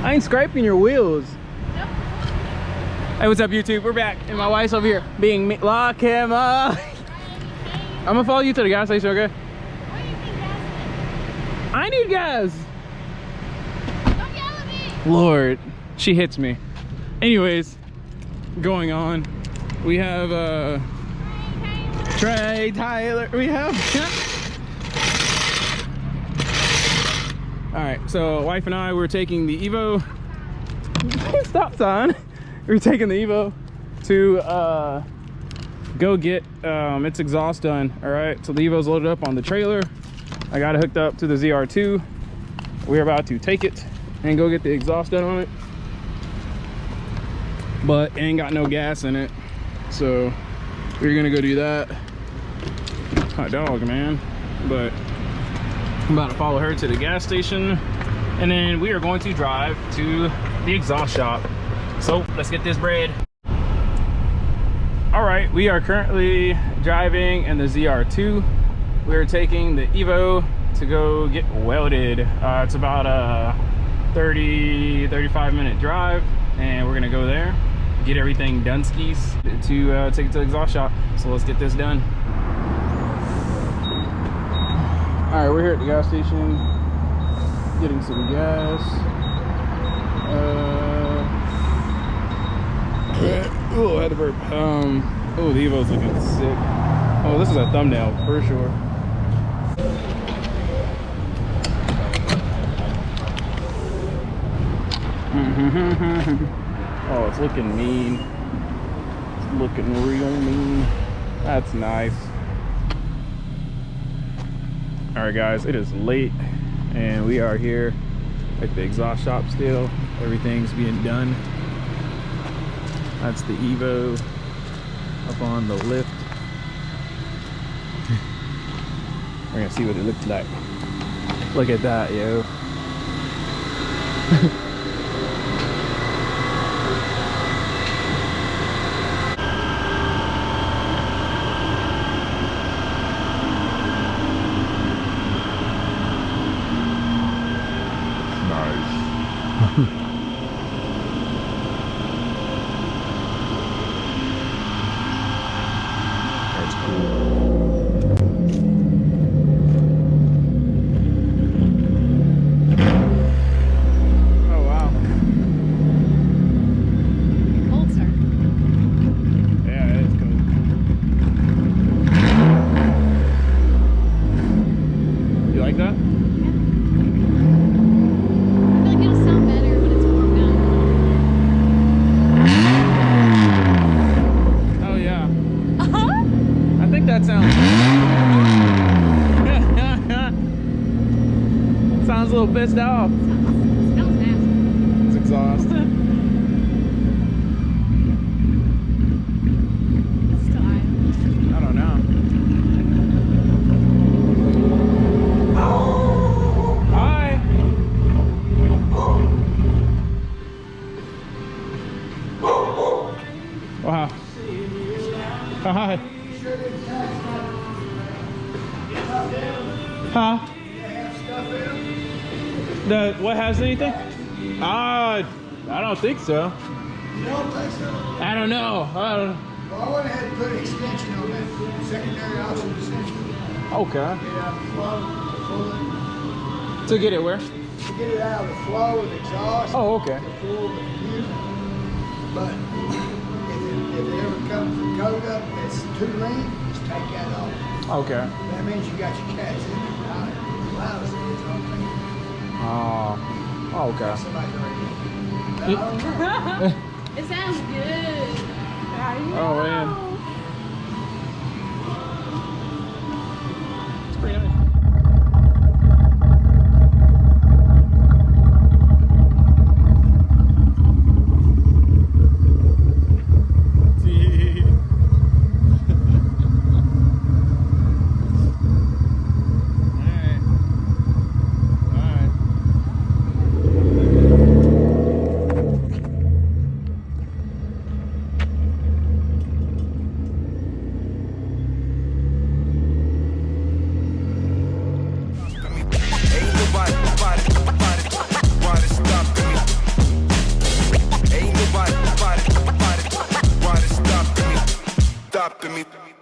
I ain't scraping your wheels. Nope. Hey, what's up, YouTube? We're back, and my wife's over here being me. Lock him up. I'm gonna follow you to the gas station, okay? Where do you think gas is? I need gas. Don't yell at me. Lord, she hits me. Anyways, going on. We have Trey, Tyler. We have. All right, so wife and I were taking the Evo. Stop sign. We're taking the Evo to go get its exhaust done. All right, so the Evo's loaded up on the trailer. I got it hooked up to the ZR2. We're about to take it and go get the exhaust done on it, but it ain't got no gas in it, so we're gonna go do that. Hot dog, man. But I'm about to follow her to the gas station, and then we are going to drive to the exhaust shop. So let's get this bread. All right, we are currently driving in the ZR2. We're taking the Evo to go get welded. It's about a 35 minute drive, and we're gonna go there, get everything done skis to take it to the exhaust shop. So let's get this done. All right, we're here at the gas station getting some gas. Oh, I had to burp. Oh, the Evo's looking sick. Oh, this is a thumbnail for sure. Oh, it's looking mean. It's looking real mean. That's nice. All right, guys, it is late, and we are here at the exhaust shop still. Everything's being done. That's the Evo up on the lift. We're gonna see what it looks like. Look at that, yo. Sounds a little pissed off. Smells nasty. It's exhaust. It's still high. I don't know. Hi. Wow. Hi. Huh? What has anything? I don't think so. You don't think so? I don't know. Well, I went ahead and put an extension on that secondary option extension. Okay. Yeah, flow, To get it where? to get it out of the flow of the exhaust. Oh, okay. To pull the computer. But if it ever comes to code up that's too lean, just take that off. Okay. That means you got your cats in there. Allow us to do its own thing. Oh, okay. Somebody already. It sounds good. I know. Oh, man. It's pretty nice. stopping me.